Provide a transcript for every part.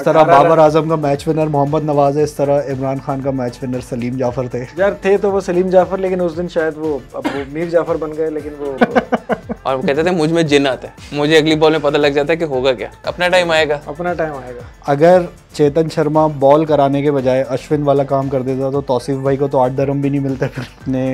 तरह बाबर आजम का match winner Mohammad Nawaz है, इस तरह इमरान खान का मैच विनर सलीम जाफर थे। यार थे तो वो सलीम जाफर, लेकिन उस दिन शायद वो मीर जाफर बन गए, लेकिन वो और वो कहते थे मुझ में जिन आता है, मुझे अगली बॉल में पता लग जाता है कि होगा क्या, अपना टाइम आएगा, अपना टाइम आएगा। अगर चेतन शर्मा बॉल कराने के बजाय अश्विन वाला काम कर देता तो तौसीफ भाई को तो 8 दरम भी नहीं मिलते। फिर अपने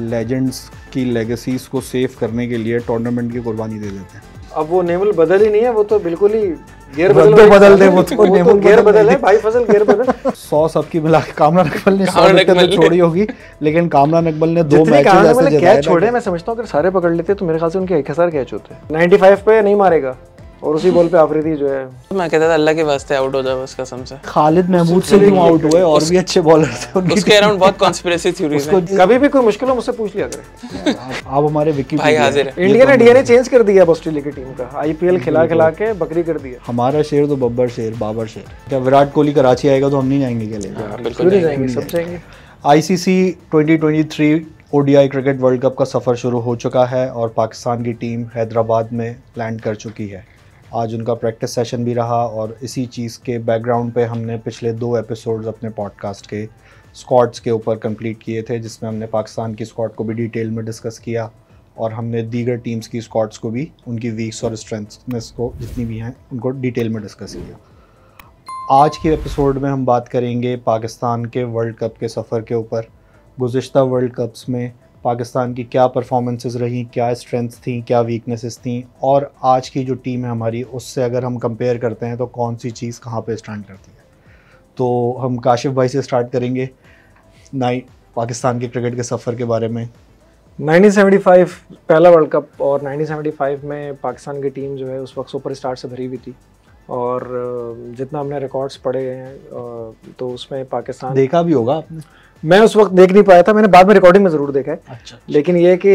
लेजेंड्स की लेगेसीज को सेव करने के लिए टूर्नामेंट की कुर्बानी दे देते हैं। अब वो नेमल बदल ही नहीं है, वो तो बिल्कुल ही गेयर बदल दे, वो तो गेयर बदल है भाई, फसल गेयर बदल। 100 सबकी मिला के कामरान अकमल ने 100 विकेट तो छोड़ी होगी, लेकिन कामरान अकमल ने 2 मैचेस ऐसे जिताए कैच छोड़े। मैं समझता हूँ अगर सारे पकड़ लेते तो मेरे ख्याल से उनके 1000 कैच होते। 95 पे नहीं मारेगा और उसी बॉल पे आफरीदी जो है, मैं कहता था अल्लाह के वास्ते आउट हो जाओ बस कसम से। खालिद महमूद से क्यों आउट हुए, और भी अच्छे बॉलर थे उसके अराउंड बहुत कॉन्स्पिरेसी थ्योरीज हैं। कभी भी कोई मुश्किल हो मुझसे पूछ लिया करें। आप हमारे विकी भाई हाजिर है। इंडिया ने डीएनए चेंज कर दिया ऑस्ट्रेलिया की टीम का, आईपीएल खिला के बकरी कर दिया। हमारा शेर तो बब्बर शेर, बाबर शेर। क्या विराट कोहली कराची आएगा तो हम नहीं जाएंगे क्या लेने? बिल्कुल जाएंगे, सब जाएंगे। ICC 2023 ODI cricket world cup का सफ़र शुरू हो चुका है और पाकिस्तान की टीम हैदराबाद में लैंड कर चुकी है। आज उनका प्रैक्टिस सेशन भी रहा और इसी चीज़ के बैकग्राउंड पे हमने पिछले 2 एपिसोड्स अपने पॉडकास्ट के स्क्वाड्स के ऊपर कंप्लीट किए थे, जिसमें हमने पाकिस्तान की स्क्वाड को भी डिटेल में डिस्कस किया और हमने दीगर टीम्स की स्क्वाड्स को भी उनकी वीक्स और स्ट्रेंथ्स को जितनी भी हैं उनको डिटेल में डिस्कस किया। आज के एपिसोड में हम बात करेंगे पाकिस्तान के वर्ल्ड कप के सफ़र के ऊपर। गुज़िश्ता वर्ल्ड कप्स में पाकिस्तान की क्या परफॉर्मेंसेस रहीं, क्या स्ट्रेंथ्स थी, क्या वीकनेसेस थी, और आज की जो टीम है हमारी उससे अगर हम कंपेयर करते हैं तो कौन सी चीज़ कहाँ पे स्टैंड करती है। तो हम काशिफ भाई से स्टार्ट करेंगे पाकिस्तान के क्रिकेट के सफ़र के बारे में। 1975 पहला वर्ल्ड कप, और 1975 में पाकिस्तान की टीम जो है उस वक्त सुपर स्टार से भरी हुई थी, और जितना हमने रिकॉर्ड्स पढ़े हैं तो उसमें पाकिस्तान देखा भी होगा आपने। मैं उस वक्त देख नहीं पाया था, मैंने बाद में रिकॉर्डिंग में ज़रूर देखा है। अच्छा। लेकिन ये कि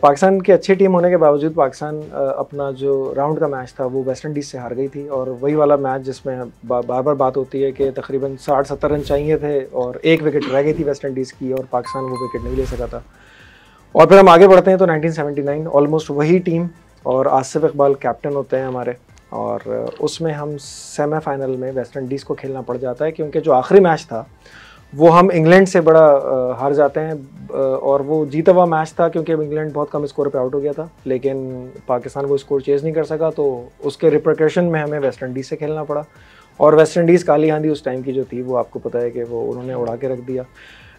पाकिस्तान की अच्छी टीम होने के बावजूद पाकिस्तान अपना जो राउंड का मैच था वो वेस्ट इंडीज़ से हार गई थी, और वही वाला मैच जिसमें बार बार बात होती है कि तकरीबन 60-70 रन चाहिए थे और 1 विकेट रह गई थी वेस्ट इंडीज़ की और पाकिस्तान वो विकेट नहीं ले सका था। और फिर हम आगे बढ़ते हैं तो 1979 ऑलमोस्ट वही टीम, और आसिफ इकबाल कैप्टन होते हैं हमारे, और उसमें हम सेमीफाइनल में वेस्ट इंडीज़ को खेलना पड़ जाता है, क्योंकि जो आखिरी मैच था वो हम इंग्लैंड से बड़ा हार जाते हैं, और वो जीता हुआ मैच था क्योंकि इंग्लैंड बहुत कम स्कोर पे आउट हो गया था, लेकिन पाकिस्तान वो स्कोर चेज़ नहीं कर सका, तो उसके रिप्रिकॉशन में हमें वेस्ट इंडीज़ से खेलना पड़ा। और वेस्ट इंडीज़ काली आंधी उस टाइम की जो थी वो आपको पता है कि वो उन्होंने उड़ा के रख दिया।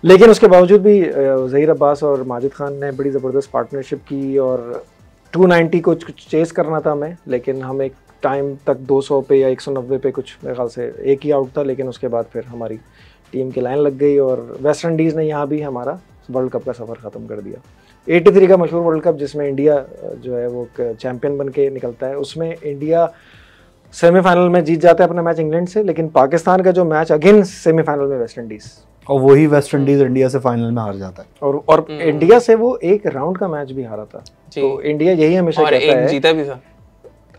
लेकिन उसके बावजूद भी ज़हीर अब्बास और माजिद खान ने बड़ी ज़बरदस्त पार्टनरशिप की, और 290 को चेज़ करना था हमें, लेकिन हम एक टाइम तक 200 पे या 190 पे कुछ मेरे ख्याल से एक ही आउट था, लेकिन उसके बाद फिर हमारी टीम की लाइन लग गई और वेस्ट इंडीज़ ने यहाँ भी हमारा वर्ल्ड कप का सफ़र ख़त्म कर दिया। 83 का मशहूर वर्ल्ड कप जिसमें इंडिया जो है वो चैम्पियन बन के निकलता है, उसमें इंडिया सेमीफाइनल में जीत जाता है अपना मैच इंग्लैंड से, लेकिन पाकिस्तान का जो मैच अगेन सेमीफाइनल में वेस्ट इंडीज़, और वही वेस्ट इंडीज़ इंडिया से फाइनल में हार जाता है, और इंडिया से वो एक राउंड का मैच भी हारा था। तो इंडिया यही हमेशा कहता है, एक जीता भी था।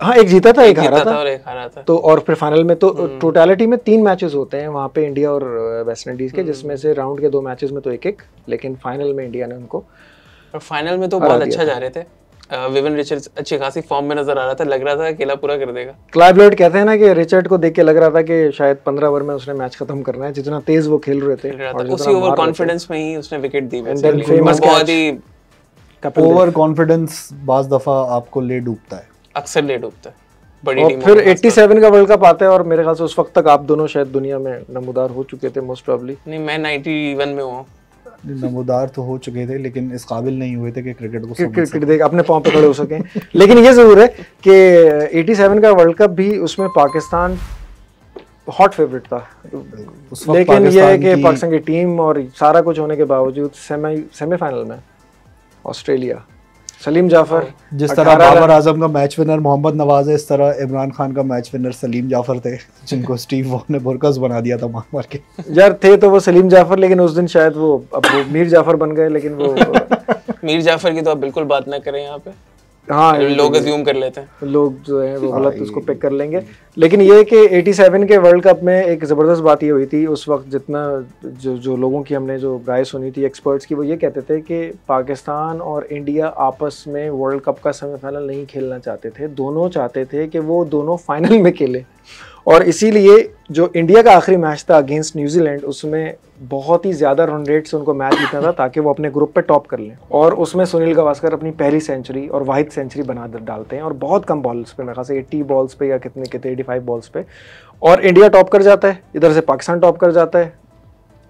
हाँ, एक जीता था, एक हारा था और एक हारा था। तो और फिर फाइनल में तो टोटलिटी में 3 मैचेस होते हैं वहाँ पे इंडिया और वेस्ट इंडीज के, जिसमें से राउंड के 2 मैचेस में तो एक, लेकिन फाइनल में इंडिया ने उनको, और फाइनल में तो बहुत अच्छा जा रहे थे। विविन रिचर्ड्स अच्छी खासी फॉर्म में नजर आ रहा था, लग रहा था अकेला पूरा कर देगा। क्लाइव लॉयड कहते हैं ना कि रिचर्ड को देख के लग रहा था कि शायद 15 ओवर में उसने मैच खत्म करना है, जितना तेज वो खेल रहे थे, और उसी ओवर कॉन्फिडेंस में ही उसने विकेट दी। बहुत ही ओवर कॉन्फिडेंस बाज दफा आपको ले डूबता है, अक्सर ले डूबता है बड़ी और टीमों फिर में। 87 का वर्ल्ड कप आता है, और मेरे ख्याल से उस वक्त तक आप दोनों शायद दुनिया में नमूदार हो चुके थे मोस्ट प्रोबब्ली। नहीं, मैं 91 में हुआ। नमूदार तो हो चुके थे, लेकिन इस काबिल नहीं हुए थे कि क्रिकेट देख अपने पांव पे खड़े हो सकें। लेकिन ये जरूर है कि 87 का वर्ल्ड कप भी उसमें पाकिस्तान हॉट फेवरेट था, लेकिन ये है कि पाकिस्तान की टीम और सारा कुछ होने के बावजूद सेमीफाइनल में ऑस्ट्रेलिया, सलीम जाफर, जिस तरह बाबर आजम का मैच विनर मोहम्मद नवाज है, इस तरह इमरान खान का मैच विनर सलीम जाफर थे, जिनको स्टीव वॉ ने बुरकस बना दिया था मार के। यार थे तो वो सलीम जाफर, लेकिन उस दिन शायद वो मीर जाफर बन गए, लेकिन वो मीर जाफर की तो आप बिल्कुल बात ना करें यहाँ पे। हाँ, लोग अज्यूम कर लेते हैं, लोग जो है वो गलत उसको पिक कर लेंगे। लेकिन ये कि 87 के वर्ल्ड कप में एक ज़बरदस्त बात ये हुई थी उस वक्त, जितना जो लोगों की हमने जो राय सुनी थी एक्सपर्ट्स की, वो ये कहते थे कि पाकिस्तान और इंडिया आपस में वर्ल्ड कप का सेमीफाइनल नहीं खेलना चाहते थे, दोनों चाहते थे कि वो दोनों फाइनल में खेले, और इसीलिए जो इंडिया का आखिरी मैच था अगेंस्ट न्यूजीलैंड, उसमें बहुत ही ज़्यादा रन रेट से उनको मैच जीतना था ताकि वो अपने ग्रुप पे टॉप कर लें। और उसमें सुनील गावस्कर अपनी पहली सेंचुरी और वाहिद सेंचुरी बना डालते हैं, और बहुत कम बॉल्स पे, मेरे ख्याल से 80 बॉल्स पे या कितने 85 बॉल्स पे, और इंडिया टॉप कर जाता है। इधर से पाकिस्तान टॉप कर जाता है।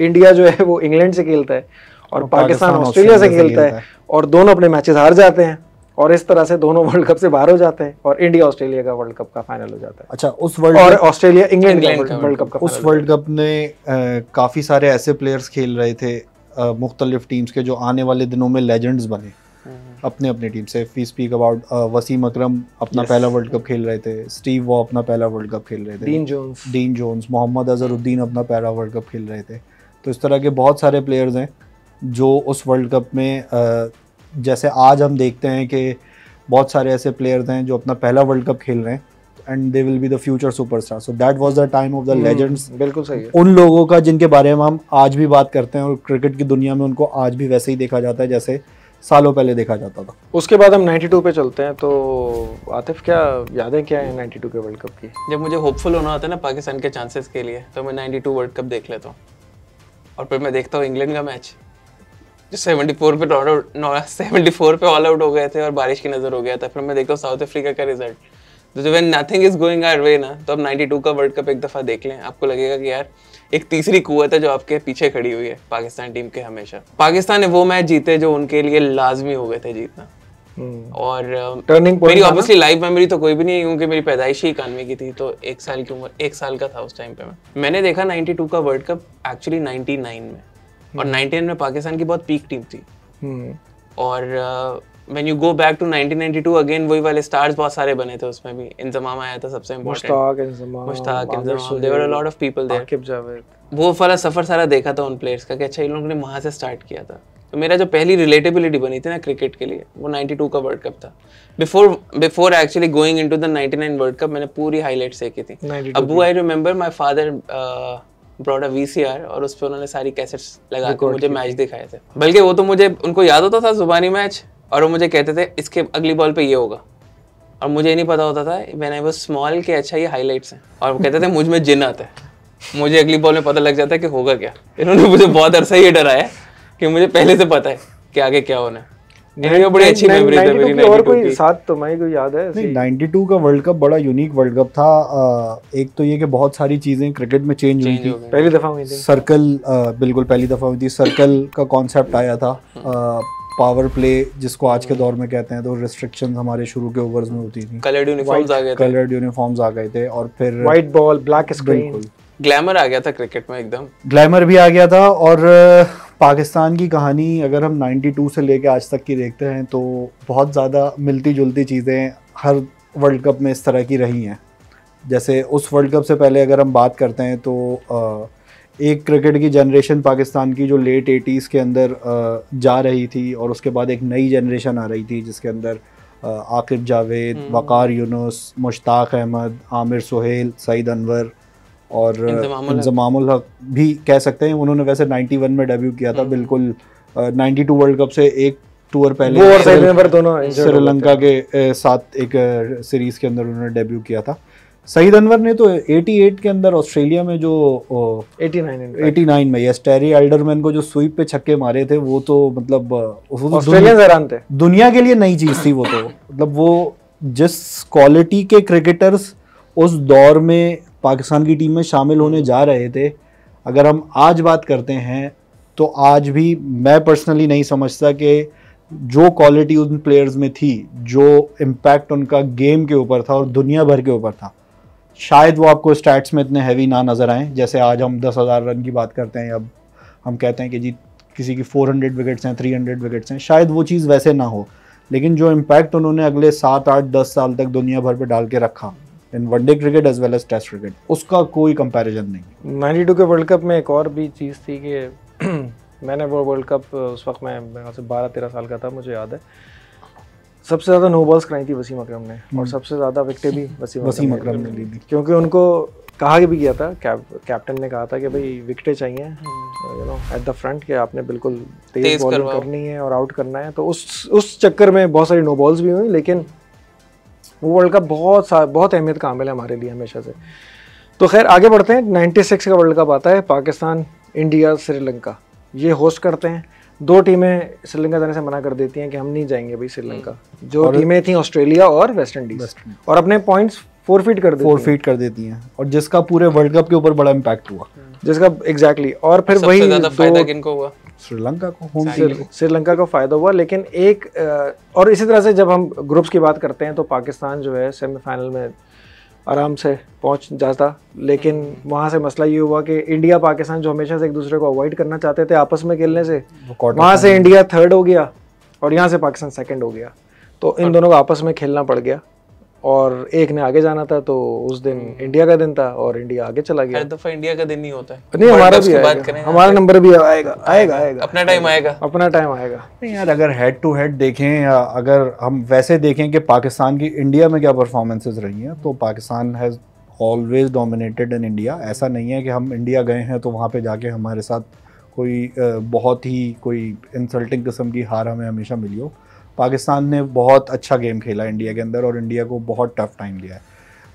इंडिया जो है वो इंग्लैंड से खेलता है और पाकिस्तान ऑस्ट्रेलिया से खेलता है, और दोनों अपने मैचेस हार जाते हैं, और इस तरह से दोनों वर्ल्ड कप से बाहर हो जाते हैं, और इंडिया ऑस्ट्रेलिया का वर्ल्ड कप का फाइनल हो जाता है। अच्छा, उस वर्ल्ड और ऑस्ट्रेलिया इंग्लैंड का वर्ल्ड कप का उस वर्ल्ड कप में काफ़ी सारे ऐसे प्लेयर्स खेल रहे थे मुख्तलिफ टीम्स के, जो आने वाले दिनों में लेजेंड्स बने अपने अपनी टीम से। वी स्पीक अबाउट वसीम अकरम अपना पहला वर्ल्ड कप खेल रहे थे, स्टीव वॉ अपना पहला वर्ल्ड कप खेल रहे थे, डीन जोन्स, मोहम्मद अजहरुद्दीन अपना पहला वर्ल्ड कप खेल रहे थे। तो इस तरह के बहुत सारे प्लेयर्स हैं जो उस वर्ल्ड कप में, जैसे आज हम देखते हैं कि बहुत सारे ऐसे प्लेयर्स हैं जो अपना पहला वर्ल्ड कप खेल रहे हैं, and they will be the future superstar. So that was the time of the legends. बिल्कुल सही है। उन लोगों का जिनके बारे में हम आज भी बात करते हैं, और क्रिकेट की दुनिया में उनको आज भी वैसे ही देखा जाता है जैसे सालों पहले देखा जाता था। उसके बाद हम 92 पे चलते हैं। तो आतिफ, क्या यादें क्या हैं 92 के वर्ल्ड कप की? जब मुझे होपफुल होना होता है ना पाकिस्तान के चांसेस के लिए, तो मैं 92 वर्ल्ड कप देख लेता हूँ, और फिर मैं देखता हूँ इंग्लैंड का मैच जो 74 पे ऑल आउट हो गए थे और बारिश की नज़र हो गया था। फिर मैं देखता हूँ साउथ अफ्रीका का रिजल्ट, तो जब nothing is going our way ना, तो अब 92 का वर्ल्ड कप एक दफ़ा देख लें, आपको लगेगा कि यार एक तीसरी कुव्वत है जो आपके पीछे खड़ी हुई है पाकिस्तान टीम के। हमेशा पाकिस्तान ने वो मैच जीते जो उनके लिए लाजमी हो गए थे जीतना। और मेरी ऑब्वियसली लाइव मेमोरी तो कोई भी नहीं है, क्योंकि मेरी पैदाइश ही 91 की थी, तो 1 साल की उम्र, 1 साल का था उस टाइम पे। मैंने देखा 92 का वर्ल्ड कप एक्चुअली 99 में, और 99 में पाकिस्तान की बहुत पीक टीम थी। और when you go back to 1992 again, वही वाले स्टार्स बहुत सारे बने थे उसमें भी। इंजमाम आया था सबसे important, Mushtaq Inzamam, there were a lot of people there, Aaqib Javed. वो वाला सफर सारा देखा था उन प्लेयर्स का कि अच्छा इन लोगों ने वहां से स्टार्ट किया था। तो मेरा जो पहली रिलेटेबिलिटी बनी थी ना क्रिकेट के लिए, वो 92 का वर्ल्ड कप था। Before actually going into the 99 world cup, मैंने पूरी हाइलाइट्स देखी थी। Abu, I remember my father broad a VCR, और उस पे उन्होंने सारी कैसेट्स लगा के मुझे मैच दिखाए थे। बल्कि वो तो मुझे, उनको याद होता था जुबानी मैच, और वो मुझे कहते थे इसके अगली बॉल पे ये होगा, और मुझे नहीं पता होता था व्हेन आई वाज स्मॉल कि अच्छा ये हाइलाइट्स हैं, और वो कहते थे मुझ में जिन आता है, मुझे अगली बॉल में पता लग जाता है कि होगा क्या। इन्होंने मुझे बहुत अरसा ये डराया कि मुझे पहले से पता है कि आगे क्या होना है। बड़ी अच्छी मेमोरी है मेरी 92 और कोई साथ तुम्हारी कोई याद है? नहीं, 92 का वर्ल्ड कप बड़ा यूनिक वर्ल्ड कप था। एक तो ये कि बहुत सारी चीज़ें क्रिकेट में चेंज हुई थी। पहली दफ़ा हुई थी सर्कल, बिल्कुल पहली दफ़ा हुई थी। सर्कल का कॉन्सेप्ट आया था, पावर प्ले जिसको आज के दौर में कहते हैं। तो रिस्ट्रिक्शंस हमारे शुरू के ओवर्स में होती थी, कलर्ड यूनिफॉर्म्स आ गए थे, और फिर white ball, black screen, glamour आ गया था क्रिकेट में, एकदम ग्लैमर भी आ गया था। और पाकिस्तान की कहानी अगर हम 92 से लेके आज तक की देखते हैं, तो बहुत ज़्यादा मिलती जुलती चीज़ें हर वर्ल्ड कप में इस तरह की रही हैं। जैसे उस वर्ल्ड कप से पहले अगर हम बात करते हैं, तो एक क्रिकेट की जनरेशन पाकिस्तान की जो लेट 80s के अंदर जा रही थी, और उसके बाद एक नई जनरेशन आ रही थी जिसके अंदर आकिब जावेद, वक़ार यूनुस, मुश्ताक अहमद, आमिर सुहेल, सईद अनवर और इंजमामुल हक भी कह सकते हैं। उन्होंने वैसे 91 में डेब्यू किया था, बिल्कुल 92 वर्ल्ड कप से एक टूर पहले श्रीलंका के साथ एक सीरीज़ के अंदर उन्होंने डेब्यू किया था। सईद अनवर ने तो 88 के अंदर ऑस्ट्रेलिया में जो 89 में यस टेरी एल्डरमैन को जो स्वीप पे छक्के मारे थे, वो तो मतलब ऑस्ट्रेलियन हैरान थे, दुनिया के लिए नई चीज़ थी वो तो। मतलब वो जिस क्वालिटी के क्रिकेटर्स उस दौर में पाकिस्तान की टीम में शामिल होने जा रहे थे, अगर हम आज बात करते हैं, तो आज भी मैं पर्सनली नहीं समझता कि जो क्वालिटी उन प्लेयर्स में थी, जो इम्पैक्ट उनका गेम के ऊपर था और दुनिया भर के ऊपर था, शायद वो आपको स्टैट्स में इतने हैवी ना नज़र आएँ। जैसे आज हम 10,000 रन की बात करते हैं, अब हम कहते हैं कि जी किसी की 400 विकेट्स हैं, 300 विकेट्स हैं, शायद वो चीज़ वैसे ना हो, लेकिन जो इम्पैक्ट उन्होंने अगले 7, 8, 10 साल तक दुनिया भर पर डाल के रखा in one day cricket as well as test cricket, उसका कोई कंपैरिजन नहीं। 92 के वर्ल्ड कप में एक और भी चीज़ थी कि मैंने वो वर्ल्ड कप उस वक्त मैं 12-13 साल का था, मुझे याद है, सबसे ज़्यादा नो बॉल्स कराई थी वसीम अकरम ने, और सबसे ज़्यादा विकेटें भी वसीम अकरम ने ली थी, क्योंकि उनको कहा भी गया था, कैप्टन ने कहा था कि भाई विकेटें चाहिए you know at the front, कि आपने बिल्कुल तेज बॉलिंग करनी है और आउट करना है। तो उस चक्कर में बहुत सारी नो बॉल्स भी हुई, लेकिन वो वर्ल्ड कप बहुत अहमियत का हामिल है हमारे लिए हमेशा से। तो खैर आगे बढ़ते हैं। 96 का वर्ल्ड कप आता है, पाकिस्तान, इंडिया, श्रीलंका ये होस्ट करते हैं। दो टीमें श्रीलंका जाने से मना कर देती हैं कि हम नहीं जाएंगे भाई श्रीलंका। जो टीमें थी ऑस्ट्रेलिया और वेस्ट इंडीज, और अपने पॉइंट्स फोरफीट कर देती हैं और जिसका पूरे वर्ल्ड कप के ऊपर बड़ा इम्पैक्ट हुआ, जिसका एग्जैक्टली। और फिर वही फायदा किनको हुआ? श्रीलंका को, श्रीलंका को फायदा हुआ। लेकिन एक और इसी तरह से जब हम ग्रुप्स की बात करते हैं तो पाकिस्तान जो है सेमीफाइनल में आराम से पहुंच जाता, लेकिन वहां से मसला ये हुआ कि इंडिया पाकिस्तान जो हमेशा से एक दूसरे को अवॉइड करना चाहते थे आपस में खेलने से, वहां से इंडिया थर्ड हो गया और यहाँ से पाकिस्तान सेकंड हो गया। तो इन दोनों को आपस में खेलना पड़ गया और एक ने आगे जाना था, तो उस दिन इंडिया का दिन था और इंडिया आगे चला गया। हर दफा इंडिया का दिन नहीं होता है। नहीं, हमारा भी आएगा, हमारा नंबर भी आएगा। अपना टाइम आएगा। नहीं यार, अगर हेड टू हेड देखें या अगर हम वैसे देखें कि पाकिस्तान की इंडिया में क्या परफॉर्मेंसेस रही हैं, तो Pakistan has always dominated in India. ऐसा नहीं है कि हम इंडिया गए हैं तो वहाँ पे जाके हमारे साथ कोई बहुत ही कोई इंसल्टिंग किस्म की हार हमें हमेशा मिली हो। पाकिस्तान ने बहुत अच्छा गेम खेला इंडिया के अंदर और इंडिया को बहुत टफ टाइम दिया है।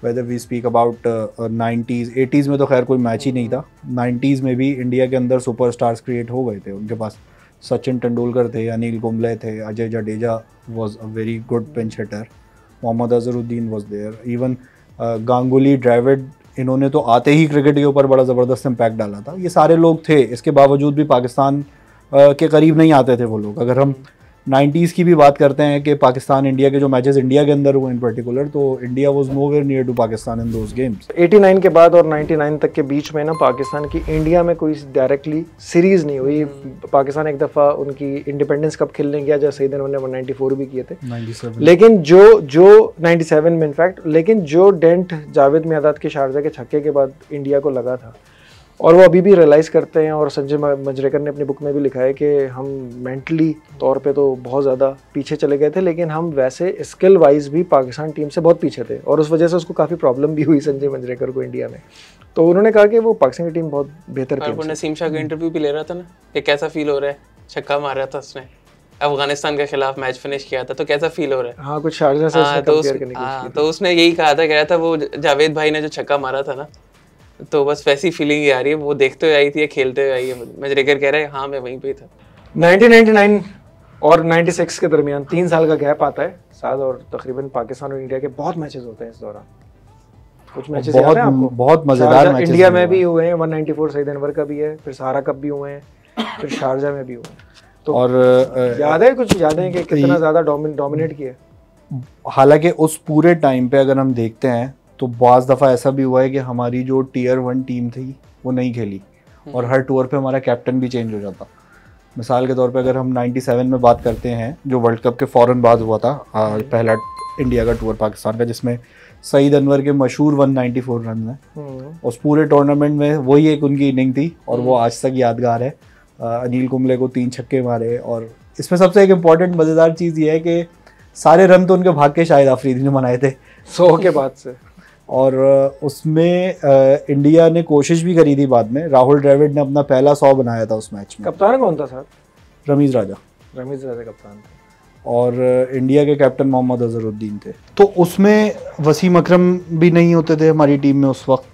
Whether we speak about 90s 80s में तो खैर कोई मैच ही नहीं था, 90s में भी इंडिया के अंदर सुपरस्टार्स क्रिएट हो गए थे। उनके पास सचिन तेंदुलकर थे, अनिल कुंबले थे, Ajay Jadeja was a very good pinch hitter, Mohammad Azharuddin was there, even Ganguly, Dravid, इन्होंने तो आते ही क्रिकेट के ऊपर बड़ा ज़बरदस्त इम्पैक्ट डाला था। ये सारे लोग थे, इसके बावजूद भी पाकिस्तान के करीब नहीं आते थे वो लोग। अगर हम 90s की भी बात करते हैं कि पाकिस्तान इंडिया के जो मैचेस इंडिया के अंदर हुए इन पर्टिकुलर, तो India was nowhere near to Pakistan in those games. 89 के बाद और 99 तक के बीच में ना पाकिस्तान की इंडिया में कोई डायरेक्टली सीरीज नहीं हुई। पाकिस्तान एक दफ़ा उनकी इंडिपेंडेंस कप खेलने गया जब सईद अनवर ने 194 भी किए थे, 97। लेकिन जो 97 में इनफैक्ट, लेकिन जो डेंट जावेद मियादाद के शारजा के छक्के के बाद इंडिया को लगा था, और वो अभी भी रियलाइज़ करते हैं, और संजय मंजरेकर ने अपनी बुक में भी लिखा है कि हम मेंटली तौर पे तो बहुत ज़्यादा पीछे चले गए थे, लेकिन हम वैसे स्किल वाइज भी पाकिस्तान टीम से बहुत पीछे थे, और उस वजह से उसको काफ़ी प्रॉब्लम भी हुई संजय मंजरेकर को इंडिया में। तो उन्होंने कहा कि वो पाकिस्तान की टीम बहुत बेहतर थी। नसीम शाह का इंटरव्यू भी ले रहा था ना कि कैसा फील हो रहा है, छक्का मार रहा था उसने, अफगानिस्तान के खिलाफ मैच फिनिश किया था, तो कैसा फील हो रहा है? हाँ, कुछ शारजा से कंपेयर करने की कोशिश की। तो उसने यही कहा था वो जावेद भाई ने जो छक्का मारा था ना, तो बस वैसी फीलिंग ही आ रही है, वो देखते हुए आई थी या खेलते हुए आई है। मंजरेकर कह रहा है हाँ मैं वहीं पे था। 1999 और 96 के दरमियान 3 साल का गैप आता है साथ, और तकरीबन पाकिस्तान और इंडिया के बहुत मैचेस होते हैं इस दौरान। कुछ मैचेस याद है आपको? बहुत मजेदार मैचेस इंडिया में भी हुए हैं, 194 सईद अनवर का भी है, फिर सहारा कप भी हुए हैं, फिर शारजा में भी हुए हैं। तो और याद है कुछ यादें कि कितना ज़्यादा डोमिनेट किया? हालांकि उस पूरे टाइम पे अगर हम देखते हैं तो बाज़ दफ़ा ऐसा भी हुआ है कि हमारी जो टियर 1 टीम थी वो नहीं खेली और हर टूर पे हमारा कैप्टन भी चेंज हो जाता। मिसाल के तौर पे अगर हम 97 में बात करते हैं, जो वर्ल्ड कप के फ़ौरन बाद हुआ था पहला इंडिया का टूर पाकिस्तान का, जिसमें सईद अनवर के मशहूर 194 रन हैं। उस पूरे टूर्नामेंट में वही एक उनकी इनिंग थी और वो आज तक यादगार है। अनिल कुंबले को 3 छक्के मारे, और इसमें सबसे एक इम्पॉर्टेंट मज़ेदार चीज़ ये है कि सारे रन तो उनके भाग के शाहिद आफरीदी ने बनाए थे 100 के बाद से। और उसमें इंडिया ने कोशिश भी करी थी बाद में, राहुल द्रविड़ ने अपना पहला 100 बनाया था उस मैच में। कप्तान कौन था सर? रमीज राजा कप्तान थे, और इंडिया के कैप्टन मोहम्मद अजहरुद्दीन थे। तो उसमें वसीम अकरम भी नहीं होते थे हमारी टीम में उस वक्त।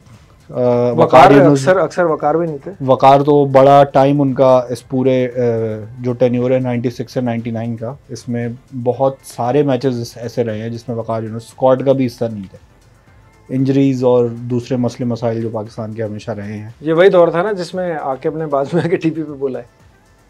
वकार अक्सर वकार भी नहीं थे। वकार तो बड़ा टाइम उनका इस पूरे जो टेन्योर है 96 से 99 का, इसमें बहुत सारे मैचेस ऐसे रहे हैं जिसमें वकार यूनुस स्क्वाड का भी हिस्सा नहीं थे। इंजरीज और दूसरे मसले मसाइल जो पाकिस्तान के हमेशा रहे हैं। ये वही दौर था ना जिसमें आकिब ने बाद में आके टीपी पे बोला है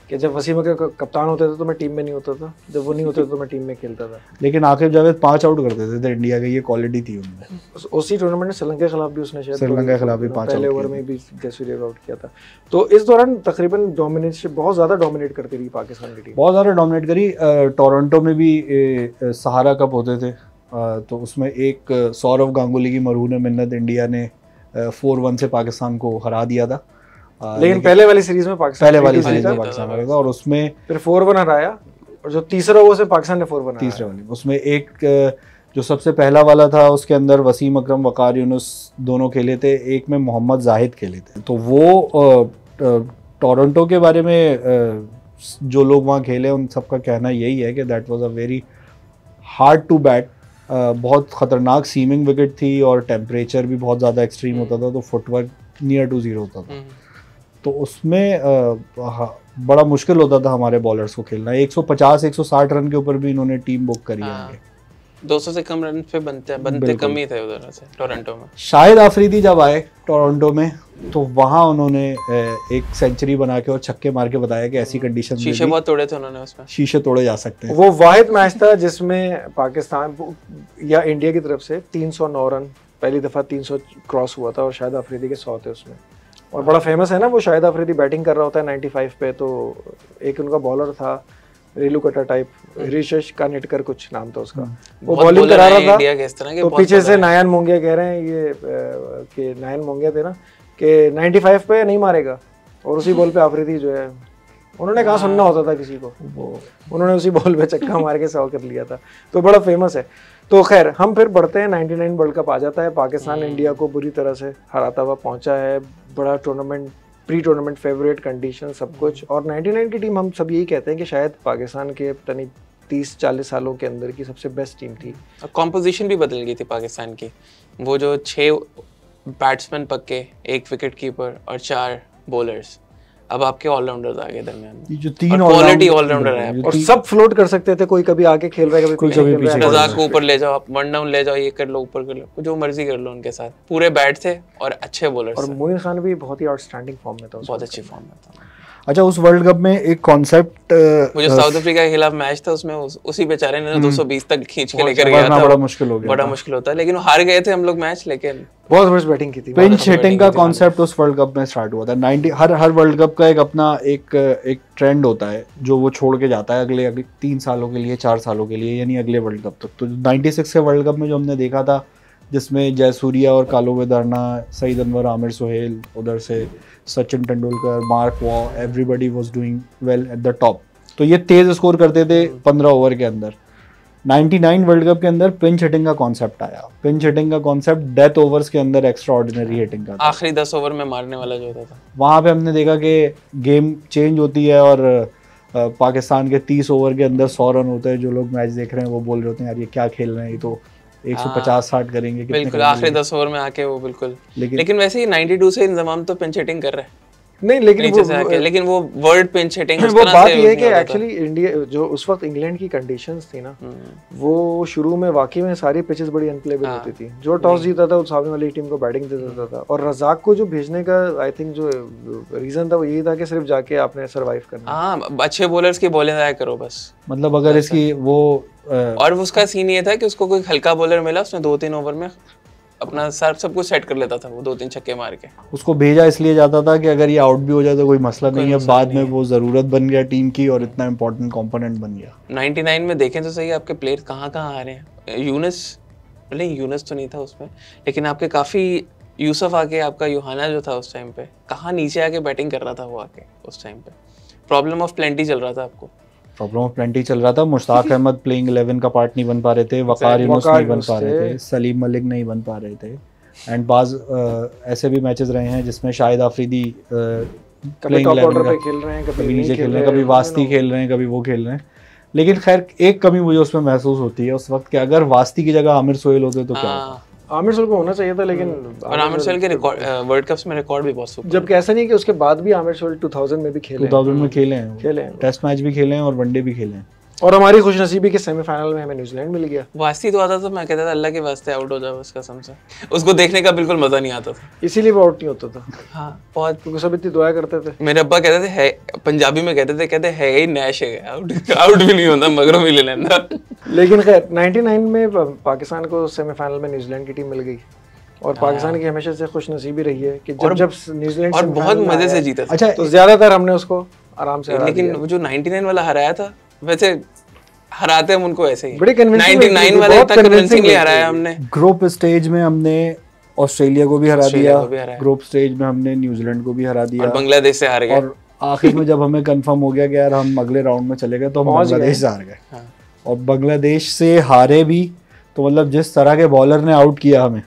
कि जब वसीम के कप्तान होते थे तो मैं टीम में नहीं होता था, जब वो नहीं होते तो मैं टीम में खेलता था। लेकिन आकिब जावेद 5 आउट कर देते थे इंडिया के, ये क्वालिटी थी उनमें। उसी टूर्नामेंट में श्रीलंका के खिलाफ भी उसने शायद श्रीलंका के खिलाफ भी 5 पहले ओवर में भी जयसूर्य आउट किया था। तो इस दौरान तकरीबन डोमिनेशन बहुत ज़्यादा डोमिनेट करती रही पाकिस्तान की टीम, बहुत ज़्यादा डोमिनेट करी। टोरंटो में भी सहारा कप होते थे, तो उसमें एक सौरव गांगुली की मरहून मिन्नत इंडिया ने 4-1 से पाकिस्तान को हरा दिया था। लेकिन पहले वाली सीरीज में पाकिस्तान हराया था और उसमें फिर 4-1 हराया, और जो तीसरा ओवर से पाकिस्तान ने 4-1 तीसरे वाले उसमें एक जो सबसे पहला वाला था उसके अंदर वसीम अकरम, वकार यूनुस दोनों खेले थे, एक में मोहम्मद जाहिद खेले थे। तो वो टोरंटो के बारे में जो लोग वहाँ खेले उन सबका कहना यही है कि that was a very hard to bat बहुत ख़तरनाक सीमिंग विकेट थी और टेम्परेचर भी बहुत ज़्यादा एक्सट्रीम होता था, तो फुटवर्क नियर टू ज़ीरो होता था। तो उसमें बड़ा मुश्किल होता था हमारे बॉलर्स को खेलना। 150-160 रन के ऊपर भी इन्होंने टीम बुक करी है। 200 से कम रन पे बनते कम ही थे उधर से टोरंटो में। शाहिद आफरीदी जब आए टोरंटो में तो वहाँ उन्होंने एक सेंचुरी बना के और छक्के मार के बताया कि ऐसी कंडीशन में शीशे बहुत तोड़े थे उन्होंने, उसमें शीशे तोड़े जा सकते हैं। वो वाहिद मैच था जिसमें पाकिस्तान या इंडिया की तरफ से 309 रन पहली दफ़ा 300 क्रॉस हुआ था और शाहिद आफरीदी के 100 थे उसमें। और बड़ा फेमस है ना वो, शाहिद आफरीदी बैटिंग कर रहा होता है 95 पे, तो एक उनका बॉलर था रेलू कटा टाइप, ऋषेश कानेटकर कुछ नाम था उसका, वो बॉलिंग करा रहा था। तो पीछे से नायन मोंगिया कह रहे हैं ये कि नायन मोंगिया थे ना कि 95 पे नहीं मारेगा, और उसी बॉल पे आफरीदी जो है, उन्होंने कहा सुनना होता था किसी को, उन्होंने उसी बॉल पे चक्का मार के 100 कर लिया था। तो बड़ा फेमस है। तो खैर हम फिर बढ़ते हैं, 99 वर्ल्ड कप आ जाता है, पाकिस्तान इंडिया को बुरी तरह से हराता हुआ पहुंचा है, बड़ा tournament, pre tournament favourite condition सब कुछ। और 99 की टीम हम सब यही कहते हैं कि शायद पाकिस्तान के 30-40 सालों के अंदर की सबसे बेस्ट टीम थी। कॉम्पोजिशन भी बदल गई थी पाकिस्तान की। वो जो 6 बैट्समैन पक्के, 1 विकेट कीपर और 4 बॉलर्स, अब आपके ऑलराउंडर्स आ गए दरमियान में, जो 3 क्वालिटी ऑलराउंडर है और सब फ्लोट कर सकते थे, कोई कभी आगे खेल रहा है, कभी पीछे। रज़ाक को ऊपर ले जाओ, आप 1 डाउन ले जाओ, ये कर लो, ऊपर कर लो, जो मर्जी कर लो उनके साथ। पूरे बैट थे और अच्छे बॉलर्स। और मोइन खान भी बहुत ही आउटस्टैंडिंग फॉर्म में था, बहुत अच्छी फॉर्म में था। अच्छा, उस वर्ल्ड कप में एक कॉन्सेप्ट, मुझे साउथ अफ्रीका के खिलाफ मैच था, उसमें उसी बेचारे ने 220 तक खींच के लेकर गया था, बड़ा मुश्किल हो गया, बड़ा मुश्किल होता है, लेकिन हार गए थे हम लोग मैच। लेकिन बहुत वर्ष बैटिंग की थी। पिंच हिटिंग का कॉन्सेप्ट उस वर्ल्ड कप में स्टार्ट हुआ था। 90 हर वर्ल्ड कप का एक अपना एक ट्रेंड होता है जो वो छोड़ के जाता है अगले 3 सालों के लिए, 4 सालों के लिए, यानी अगले वर्ल्ड कप तक। तो 96 के वर्ल्ड कप में जो हमने देखा था, जिसमें जयसूर्या और कालोवेदरना, सईद अनवर, आमिर सुहेल, उधर से Sachin Tendulkar, mark Waugh, everybody was doing well at the top. तो ये तेज स्कोर करते थे 15 ओवर के अंदर। 99 वर्ल्ड कप के अंदर पिंच हिटिंग का कॉन्सेप्ट आया। पिंच हिटिंग का कॉन्सेप्ट डेथ ओवर्स के अंदर एक्स्ट्रा ऑर्डिनरी हिटिंग का, आखिरी 10 ओवर में मारने वाला जो होता था। वहाँ पे हमने देखा कि गेम चेंज होती है और पाकिस्तान के 30 ओवर के अंदर 100 रन होते हैं। जो लोग मैच देख रहे हैं वो बोल रहे होते हैं यार ये क्या खेल रहे हैं, ये तो 150-60 करेंगे, बिल्कुल आखिरी 10 ओवर में आके वो बिल्कुल। लेकिन वैसे ही 92 से इंतजाम तो पिंच हिटिंग कर रहे हैं। नहीं, लेकिन वो वर्ल्ड पिंच हिटिंग, वो बात ये है कि एक्चुअली इंडिया जो उस वक्त इंग्लैंड की कंडीशंस थी ना, वो शुरू में वाकई में सारी पिचेस बड़ी अनप्लेबल होती थी। जो टॉस जीता था वो सामने वाली टीम को बैटिंग दे देता था। और रज़ाक को जो भेजने का आई थिंक जो रीजन था वो यही था कि सिर्फ जाके आपने सर्वाइव करना। हाँ, अच्छे बॉलर्स की बॉलिंग आया करो बस। मतलब अगर इसकी वो और उसका सीन ये था कि उसको कोई हल्का बॉलर मिला, उसने 2-3 ओवर में अपना सब कुछ सेट कर लेता था, वो 2-3 छक्के मार के। उसको भेजा इसलिए जाता था कि अगर ये आउट भी हो जाए तो कोई मसला नहीं है, बाद में वो ज़रूरत बन गया टीम की और इतना इंपॉर्टेंट कंपोनेंट बन गया। 99 में देखें तो सही, आपके प्लेयर कहाँ आ रहे हैं। यूनुस तो नहीं था उसमें, लेकिन आपके काफ़ी यूसुफ आके, आपका यूहाना जो था उस टाइम पे, कहाँ नीचे आके बैटिंग कर रहा था वो आके उस टाइम पे। प्रॉब्लम ऑफ प्लेंटी चल रहा था आपको, प्रॉब्लम ऑफ प्लेंटी चल रहा था। मुश्ताक अहमद प्लेइंग 11 का पार्ट नहीं बन पा रहे थे, वकार यूनुस नहीं बन पा रहे थे, सलीम मलिक नहीं बन पा रहे थे। एंड बाज ऐसे भी मैचेस रहे हैं जिसमें शाहिद आफरीदी प्लेइंग 11 पे खेल रहे हैं, कभी नीचे खेल रहे हैं, कभी वास्ती खेल रहे हैं, कभी वो खेल रहे हैं। लेकिन खैर एक कमी मुझे उसमें महसूस होती है उस वक्त कि अगर वास्ती की जगह आमिर सोहेल होते तो क्या होता। आमिर सोहेल को होना चाहिए था, लेकिन और आमिर सोहेल के रिकॉर्ड वर्ल्ड कप्स में रिकॉर्ड भी बहुत सुपर। जबकि ऐसा नहीं कि उसके बाद भी आमिर सोहेल 2000 में भी खेले, 2000 में खेले हैं, टेस्ट मैच भी खेले हैं और वनडे भी खेले हैं। और हमारी खुशनसीबी के सेमीफाइनल में हमें न्यूजीलैंड मिल गया। वास्ती तो आता था, मैं कहता था अल्लाह के वास्ते आउट हो जाओ उसका समझा, उसको देखने का बिल्कुल मजा नहीं आता था, इसीलिए वो आउट नहीं होता था। हाँ, बहुत, क्योंकि सब इतनी दुआ करते थे। मेरे अब्बा कहते थे, है पंजाबी में कहते है ही नैश है, आउट भी नहीं होता मगर भी ले लेना। लेकिन खैर 99 में पाकिस्तान को सेमीफाइनल में न्यूजीलैंड की टीम मिल गई और पाकिस्तान की हमेशा से खुशनसीबी रही है कि जब न्यूजीलैंड और बहुत मजे से जीता। अच्छा, तो ज्यादातर हमने उसको आराम से, लेकिन वो जो 99 वाला हराया था, वैसे हराते हम उनको ऐसे ही, बड़े 99 वाला इतना कन्विंसिंगली हराया हमने। ग्रुप स्टेज में हमने ऑस्ट्रेलिया को भी हरा दिया, ग्रुप स्टेज में हमने न्यूजीलैंड को भी हरा दिया और बांग्लादेश से हार गए। और आखिर में जब हमें कंफर्म हो गया कि यार हम अगले राउंड में चले गए तो हम बांग्लादेश से हार गए। और बांग्लादेश से हारे भी तो मतलब जिस तरह के बॉलर ने आउट किया हमें,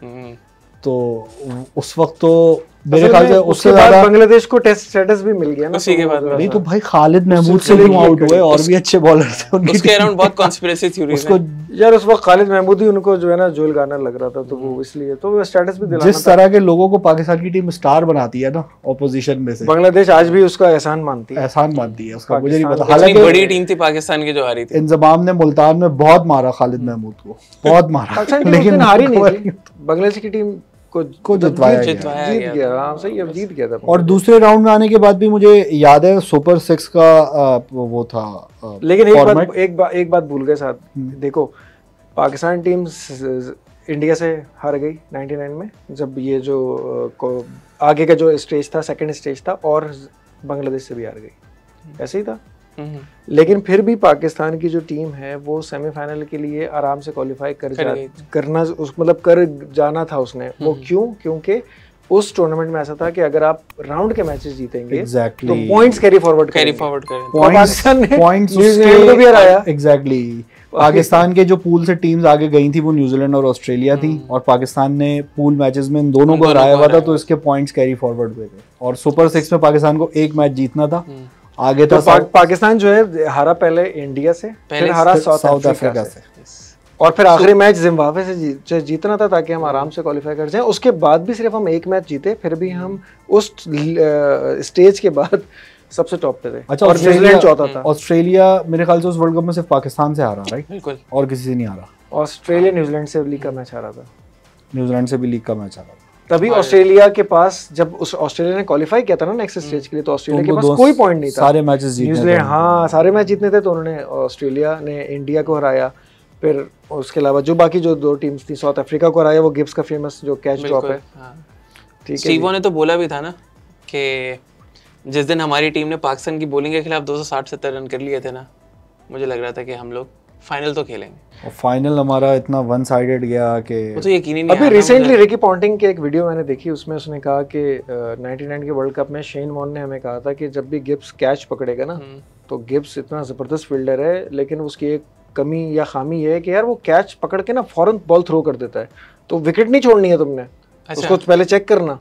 तो उस वक्त तो मेरे ख्याल से उससे ज्यादा बांग्लादेश को टेस्ट स्टेटस भी मिल गया ना, उसी के बाद नहीं तो भाई खालिद महमूद से क्यों आउट हुए, और भी अच्छे बॉलर थे उनकी उसके अराउंड बहुत कॉन्स्पिरेसी थ्योरीज उसको हैं यार। उस वक्त खालिद महमूद ही उनको जो है ना जोल गाना लग रहा था, तो वो इसलिए तो वो स्टेटस भी दिलाना जिस तरह के लोगों को पाकिस्तान की टीम स्टार बनाती है ना ऑपोजिशन में से, बांग्लादेश आज भी उसका एहसान मानती है। एहसान मानती है उसका, मुझे नहीं पता। इतनी हालांकि बड़ी टीम थी पाकिस्तान की जो हारी थी। इंजमाम ने मुल्तान में बहुत मारा खालिद महमूद को, बहुत मारा, पाकिस्तान की टीम उस दिन हारी नहीं थी, बांग्लादेश की टीम को जितवाया जीत गया। हाँ सही, अब जीत गया था। और दूसरे राउंड में आने के बाद भी मुझे याद है सुपर 6 का वो था, लेकिन एक बात भूल गए साथ, देखो पाकिस्तान टीम इंडिया से हार गई 99 में, जब ये जो आगे का जो स्टेज था, सेकंड स्टेज था, और बांग्लादेश से भी हार गई, ऐसे ही था। लेकिन फिर भी पाकिस्तान की जो टीम है वो सेमीफाइनल के लिए आराम से क्वालिफाई कर जाना था उसने। वो क्यों? क्योंकि उस टूर्नामेंट में ऐसा था कि अगर आप राउंड के मैचेस जीतेंगे तो पॉइंट्स कैरी फॉरवर्ड करें। पाकिस्तान ने न्यूजीलैंड को भी हराया। एग्जैक्टली, पाकिस्तान के जो पूल से टीम्स आगे गई थी वो न्यूजीलैंड और ऑस्ट्रेलिया थी, और पाकिस्तान ने पूल मैचेस में इन दोनों को हराया हुआ था, तो इसके पॉइंट्स कैरी फॉरवर्ड हुए थे। और सुपर 6 में पाकिस्तान को एक मैच जीतना था, आगे तो पाकिस्तान जो है हारा पहले इंडिया से, फिर हारा साउथ अफ्रीका से, और फिर आखिरी मैच जिम्बाब्वे से जीतना था ताकि हम आराम से क्वालिफाई कर जाएं। उसके बाद भी सिर्फ हम एक मैच जीते, फिर भी हम उस स्टेज के बाद सबसे टॉप पे थे। अच्छा, और न्यूजीलैंड चौथा था। ऑस्ट्रेलिया मेरे ख्याल से उस वर्ल्ड कप में सिर्फ पाकिस्तान से हारा, राइट? बिल्कुल, और किसी से नहीं हारा। ऑस्ट्रेलिया न्यूजीलैंड से लीग का मैच हारा था, न्यूजीलैंड से भी लीग का मैच हारा। तभी ऑस्ट्रेलिया के पास, जब उस ऑस्ट्रेलिया ने क्वालिफाई किया था ना नेक्स्ट स्टेज के लिए, तो ऑस्ट्रेलिया के पास कोई पॉइंट नहीं था, सारे मैचेस जीतने थे। न्यूजीलैंड हाँ सारे मैच जीतने थे, तो उन्होंने ऑस्ट्रेलिया ने इंडिया को हराया। फिर उसके अलावा जो बाकी जो दो टीम्स थी, साउथ अफ्रीका को हराया, वो गिब्स का फेमस जो कैच ड्रॉप है। ठीक है, स्टीवो ने तो बोला भी था ना कि जिस दिन हमारी टीम ने पाकिस्तान की बॉलिंग के खिलाफ 260-70 रन कर लिए थे ना, मुझे लग रहा था कि हम लोग फाइनल तो खेलेंगे। और फाइनल हमारा इतना वन साइडेड गया कि वो तो यकीन ही नहीं। अभी रिसेंटली रिकी पॉन्टिंग के एक वीडियो मैंने देखी, उसमें उसने कहा कि 99 के वर्ल्ड कप में शेन वॉर्न ने हमें कहा था कि जब भी गिब्स कैच पकड़ेगा ना, तो गिब्स इतना जबरदस्त फील्डर है, लेकिन उसकी एक कमी या खामी ये है कि यार वो कैच पकड़ के ना फौरन बॉल थ्रो कर देता है, तो विकेट नहीं छोड़नी है तुमने। उसको पहले चेक करना।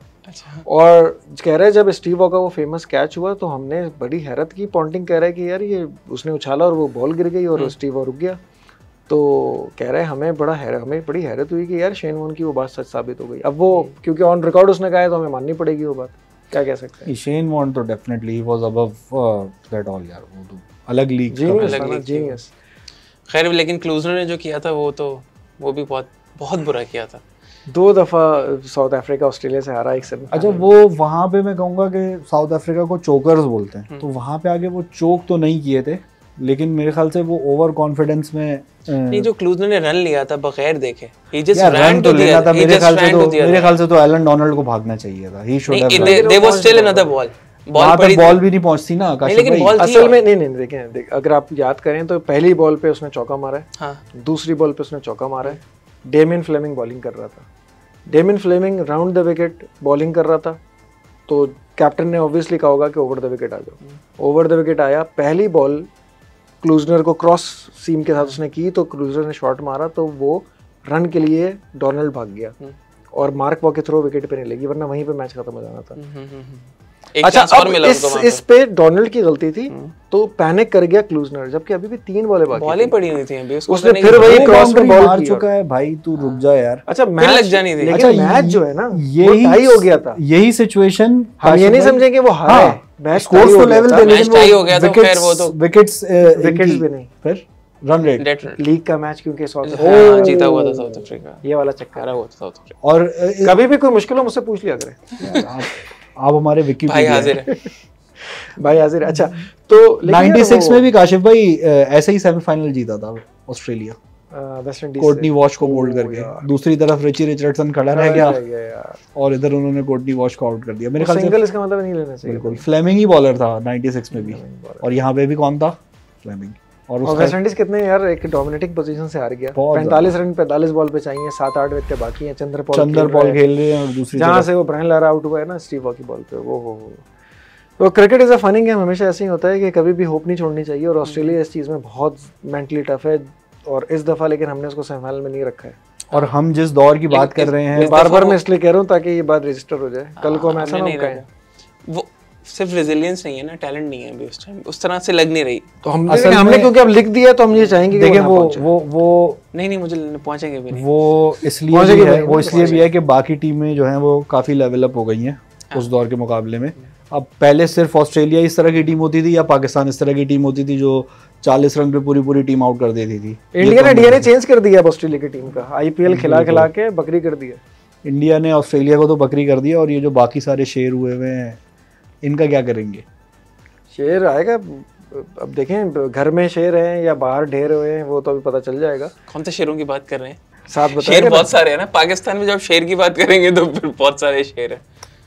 और कह रहे जब स्टीव वॉ का वो फेमस कैच हुआ तो हमने बड़ी हैरत की। पॉन्टिंग कह रहा है कि यार ये उसने उछाला और वो बॉल गिर गई और स्टीव वॉ रुक गया। तो कह रहे हैं हमें बड़ी हैरत हुई कि यार शेन वॉर्न की वो बात सच साबित हो गई। अब वो क्योंकि ऑन रिकॉर्ड उसने कहा है तो हमें माननी पड़ेगी वो बात, क्या कह सकते हैं। शेन वॉर्न तो definitely he was above that all यार, वो तो अलग लीग का जीनियस। खैर लेकिन क्लूजनर ने जो किया था वो भी बहुत बुरा किया था। 2 दफा साउथ अफ्रीका ऑस्ट्रेलिया से हारा एक सेमी। अच्छा, वो वहाँ पे मैं कहूँगा कि साउथ अफ्रीका को चोकर्स बोलते हैं, तो वहाँ पे आगे वो चोक तो नहीं किए थे, लेकिन मेरे ख्याल से वो ओवर कॉन्फिडेंस में नहीं, जो क्लूजनर ने रन लिया था बगैर देखे, he just रन ran तो to the लेना other, था। he मेरे just ख्याल ran to the other. से तो एलन डोनाल्ड को भागना चाहिए था। ही शुड हैव नहीं, there was still another ball. वहाँ तक बॉल भी नहीं पहुँचती ना नहीं, लेकिन बॉल असल में नहीं देखें, अगर आप याद करें तो पहली बॉल पे उसने चौका मारा है, हाँ। दूसरी बॉल पे उसने चौका मारा है। डेमियन फ्लेमिंग बॉलिंग कर रहा था, Damien Fleming round the wicket bowling कर रहा था, तो कैप्टन ने ऑब्वियसली कहा होगा कि ओवर द विकेट आ जाओ। ओवर द विकेट आया, पहली बॉल क्लूजनर को क्रॉस सीम के साथ उसने की, तो क्लूजनर ने शॉट मारा, तो वो रन के लिए डोनाल्ड भाग गया और मार्क वॉ के थ्रो विकेट पे नहीं लगी, वरना वहीं पे मैच खत्म हो जाना था। अच्छा, अब इस पे डोनाल्ड की गलती थी, तो पैनिक कर गया क्लूजनर, जबकि अभी भी 3 बॉलें बाकी बॉलें पड़ी नहीं थी अभी, उसने फिर वही क्रॉस पे बॉल मार चुका है। भाई तू रुक जा यार। अच्छा, मैच लग जानी थी। अच्छा, मैच जो है ना यही टाई हो गया था। यही सिचुएशन हम ये नहीं समझेंगे वो हारे, मैच स्कोर तो लेवल पे, लेकिन टाई हो गया तो फिर वो तो विकेट्स भी नहीं, फिर रन रेट लीग का मैच, क्योंकि साउथ अफ्रीका जीता हुआ था, साउथ अफ्रीका ये वाला चक्कर हुआ था साउथ अफ्रीका। और कभी भी कोई मुश्किल हो मुझसे पूछ लिया करें। आप हमारे विकीपीडिया भाई हाजिर है। भाई हाजिर। अच्छा, तो 96 में भी काशिफ भाई ऐसे ही सेमीफाइनल जीता था ऑस्ट्रेलिया, वेस्ट इंडीज कोर्टनी वॉश को बोल्ड करके। दूसरी तरफ रिची रिचर्डसन खड़ा रह गया और इधर उन्होंने कोर्टनी वॉश को आउट कर दिया। मेरे ख्याल से सिंगल इसका मतलब नहीं लेना चाहिए। बिल्कुल, फ्लेमिंग ही बॉलर था 96 में भी, और यहाँ पे भी कौन था? फ्लेमिंग। और वेस्ट इंडीज कितने यार एक डोमिनेटिंग पोजीशन से हार गया। 45 रन 45 बॉल पे चाहिए, 7-8 विकेट बाकी हैं। चंद्र पॉल खेल रहे हैं और दूसरी जहां से वो ब्रायन लारा आउट हुआ है ना स्टीव वॉ की बॉल पे, वो तो cricket is a funny game. हमेशा ऐसे ही होता है कि कभी भी होप नहीं छोड़नी चाहिए, और ऑस्ट्रेलिया इस चीज़ में बहुत मेंटली टफ है, और इस दफ़ा लेकिन हमने उसको सेमीफाइनल में नहीं रखा है। और हम जिस दौर की बात कर रहे हैं, बार बार मैं इसलिए कह रहा हूँ ताकि ये बात रजिस्टर हो जाए, कल को हम ऐसा ना कहें। वो सिर्फ रेजिलियंस नहीं है ना, टैलेंट नहीं है अभी उस टाइम उस तरह से लग नहीं रही। तो हमने क्योंकि अब लिख दिया तो हम ये चाहेंगे कि देखिए वो नहीं मुझे पहुंचेंगे भी नहीं। वो इसलिए भी है कि बाकी टीमें जो हैं वो काफ़ी लेवल अप हो गई हैं उस दौर के मुकाबले में। अब पहले सिर्फ ऑस्ट्रेलिया इस तरह की टीम होती थी या पाकिस्तान इस तरह की टीम होती थी जो 40 रन पे पूरी टीम आउट कर देती थी। इंडिया ने डीएनए चेंज कर दिया ऑस्ट्रेलिया की टीम का, आईपीएल खिला के बकरी कर दिया। इंडिया ने ऑस्ट्रेलिया को तो बकरी कर दिया, और ये जो बाकी सारे शेर हुए हुए हैं इनका क्या करेंगे? शेर आएगा, अब देखें घर में शेर हैं या बाहर ढेर हुए हैं वो तो अभी पता चल जाएगा। कौन से शेरों की बात कर रहे हैं? साथ शेर बहुत सारे हैं ना पाकिस्तान में, जब शेर की बात करेंगे तो फिर बहुत सारे शेर हैं।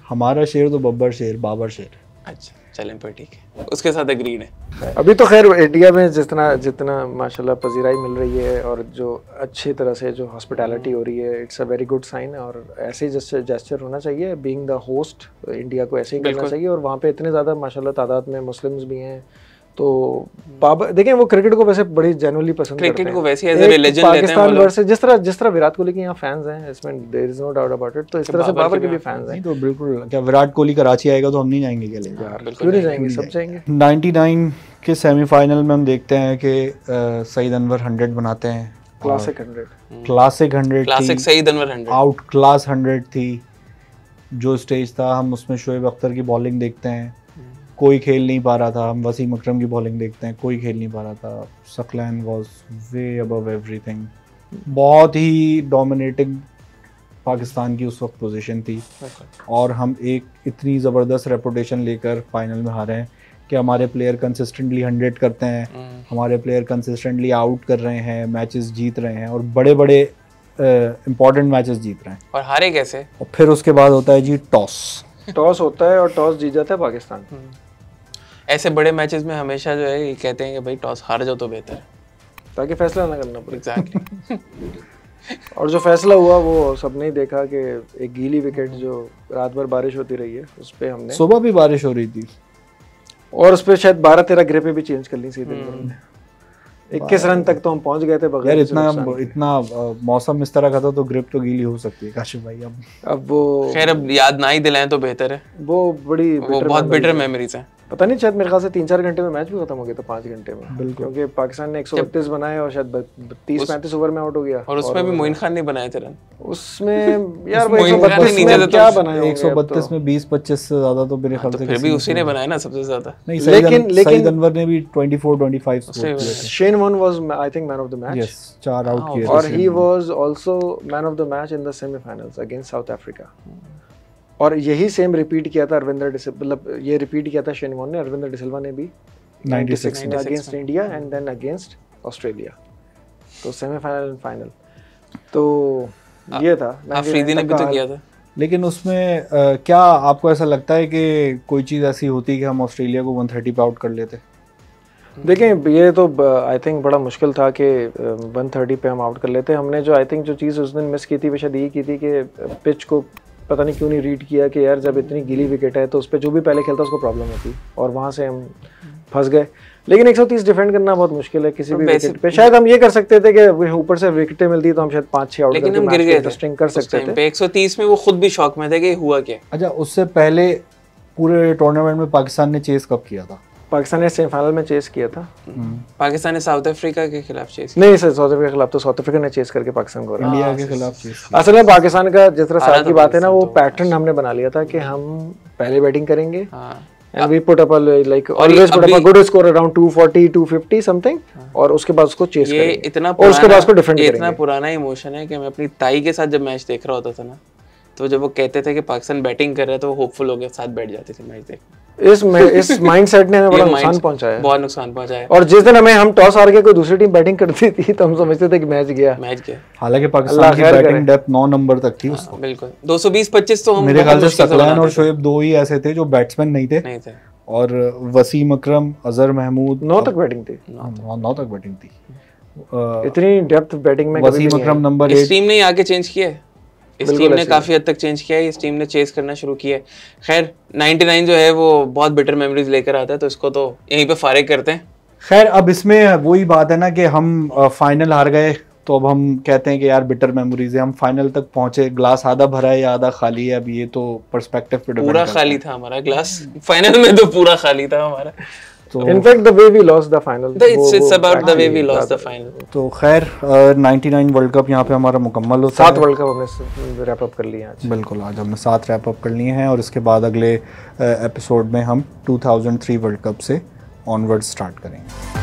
हमारा शेर तो बाबर शेर। अच्छा चलें पर ठीक है, उसके साथ एग्रीड है। अभी तो खैर इंडिया में जितना माशाल्लाह पजीराई मिल रही है और जो अच्छी तरह से जो हॉस्पिटैलिटी हो रही है, it's a very good sign. और ऐसे ही जेस्चर होना चाहिए, बीइंग द होस्ट इंडिया को ऐसे ही करना चाहिए। और वहाँ पे इतने ज़्यादा माशाल्लाह तादाद में मुस्लिम्स भी हैं, तो बाबर देखें वो क्रिकेट को वैसे बड़ी जेन्युइनली पसंद करते हैं। क्रिकेट को वैसे एज अ रिलीजन लेते हैं पाकिस्तान वर्सेस जिस तरह विराट कोहली के यहाँ फैंस हैं, इसमें there is no doubt about it, तो इस तरह से बाबर के भी फैंस हैं। तो बिल्कुल, क्या विराट कोहली कराची आएगा तो हम नहीं जाएंगे क्या? यार क्यों नहीं जाएंगे, सब जाएंगे। 99 के सेमीफाइनल में हम देखते हैं कि सईद अनवर 100 बनाते हैं, classic 100 classic Saeed Anwar 100 out class 100 थी। जो स्टेज था हम उसमें शोएब अख्तर की बॉलिंग देखते हैं, कोई खेल नहीं पा रहा था। हम वसीम अकरम की बॉलिंग देखते हैं, कोई खेल नहीं पा रहा था। Saqlain was way above everything. बहुत ही डोमिनेटिंग पाकिस्तान की उस वक्त पोजीशन थी, और हम एक इतनी ज़बरदस्त रेपुटेशन लेकर फाइनल में हारे हैं कि हमारे प्लेयर कंसिस्टेंटली 100 करते हैं, हमारे प्लेयर कंसिस्टेंटली आउट कर रहे हैं, मैचेस जीत रहे हैं, और बड़े इंपॉर्टेंट मैचेस जीत रहे हैं। और हारे कैसे? और फिर उसके बाद होता है जी टॉस होता है और टॉस जीत जाता है पाकिस्तान। ऐसे बड़े मैचेस में हमेशा जो है ये कहते हैं कि भाई टॉस हार जाओ तो बेहतर है, ताकि फैसला ना करना पड़े। एग्जैक्टली। और जो फैसला हुआ वो सबने ही देखा कि एक गीली विकेट जो रात भर बारिश होती रही है उस पे हमने, सुबह भी बारिश हो रही थी, और उस पे शायद 12-13 ग्रिपें भी चेंज कर ली सीधे। 21 रन तक तो हम पहुंच गए थे बगैर यार। इतना मौसम इस तरह का था तो ग्रिप तो गीली हो सकती है काशिफ भाई। अब वो खैर अब याद ना ही दिलाएं तो बेहतर है। वो बहुत बिटर मेमोरीज हैं। पता नहीं शायद मेरे ख्याल से 3-4 घंटे में मैच भी खत्म हो गया था, 5 घंटे में, क्योंकि पाकिस्तान ने 132 बनाए और शायद 30-35 ओवर में आउट हो गया। और उसमें भी मोइन खान ने बनाए थे रन। उसमें यार वो 132 में क्या बनाए होंगे? 132 में 20-25 से ज्यादा तो मेरे ख्याल से फिर भी उसी ने बनाया ना सबसे ज्यादा। नहीं, सईद अनवर ने भी 24-25 स्कोर किए थे। Shane Warne was I think man of the match. Yes, 4 out किए थे। और he was also man of the match in the semifinals against South Africa. और यही सेम रिपीट किया था अरविंदर डिसिल्वा, मतलब ये रिपीट किया था शेन वॉर्न ने, अरविंदर डिसिल्वा ने भी 96 में against India and then against Australia. तो सेमीफाइनल एंड फाइनल तो ये था। अफरीदी ने भी तो किया था। लेकिन उसमें क्या आपको ऐसा लगता है कि कोई चीज़ ऐसी होती कि हम ऑस्ट्रेलिया को 130 पे आउट कर लेते? देखें ये तो आई थिंक बड़ा मुश्किल था कि 130 पे हम आउट कर लेते। हमने जो आई थिंक जो चीज़ उस दिन मिस की थी वो शायद ये की थी कि पिच को पता नहीं क्यों नहीं रीड किया कि यार जब इतनी गीली विकेट है तो उस पर जो भी पहले खेलता उसको प्रॉब्लम होती, और वहाँ से हम फंस गए। लेकिन 130 डिफेंड करना बहुत मुश्किल है किसी भी विकेट पे। शायद हम ये कर सकते थे कि ऊपर से विकेटें मिलती तो हम शायद 5-6 आउट करके मैच इंटरेस्टिंग कर सकते थे। 130 में वो खुद भी शॉक में थे कि हुआ क्या। अच्छा, उससे पहले पूरे टूर्नामेंट में पाकिस्तान ने चेस कब किया था? पाकिस्तान ने सेमीफाइनल में चेस किया था। पाकिस्तान ने साउथ अफ्रीका के खिलाफ चेस नहीं सर, साउथ अफ्रीका के खिलाफ तो साउथ अफ्रीका ने चेस करके पाकिस्तान को इंडिया के खिलाफ चेस। असल में पाकिस्तान का जिस तरह साल की बात है ना, वो पैटर्न हमने बना लिया था कि हम पहले बैटिंग करेंगे and we put up a like always put up a good score around 240 250 something, और उसके बाद उसको चेस करेंगे। ये इतना और उसके बाद उसको डिफेंड करेंगे। इतना पुराना इमोशन है कि मैं अपनी ताई के साथ जब मैच देख रहा होता था ना, तो जब वो कहते थे कि पाकिस्तान बैटिंग कर रहा है तो वो होपफुल हो गया, साथ बैठ जाते थे मैच देखने। इस माइंडसेट ने हमें बड़ा नुकसान पहुंचाया, बहुत नुकसान पहुंचाया। और जिस दिन हम टॉस हार के कोई दूसरी टीम बैटिंग करती थी तो हम समझते थे कि मैच गया। हालांकि पाकिस्तान की बैटिंग डेप्थ 9 नंबर तक थी उस वक्त। बिल्कुल 220-25 तो हम मेरे ख्याल से सकलैन और शोएब दो ही ऐसे थे जो बैट्समैन नहीं थे, और वसीम अकरम, अजहर महमूद 9 तक बैटिंग थी। 9 तक बैटिंग थी। इतनी डेप्थ बैटिंग में वसीम अकरम नंबर 1। इस टीम ने आके चेंज किया है, इस टीम ने काफी हद तक चेंज किया है, इस टीम ने चेस करना शुरू किया है। खैर 99 जो है वो बहुत बिटर मेमोरीज लेकर आता है, तो इसको तो यहीं पे फारिग करते हैं। खैर अब इसमें वही बात है ना कि हम फाइनल हार गए तो अब हम कहते हैं कि यार बिटर मेमोरीज है, हम फाइनल तक पहुंचे, ग्लास आधा भरा है या आधा खाली है, अब ये तो पर्सपेक्टिव पे डिपेंड पूरा करता खाली है। था हमारा ग्लास, फाइनल में तो पूरा खाली था हमारा। तो in fact the way we lost the final, it's about the way we lost the final. तो खैर 99 वर्ल्ड कप यहाँ पे हमारा मुकम्मल होता है। 7 वर्ल्ड कप हमने रैप अप कर लिए आज। बिल्कुल, आज हमने 7 रैप अप कर लिए हैं और इसके बाद अगले एपिसोड में हम 2003 वर्ल्ड कप से ऑनवर्ड स्टार्ट करेंगे।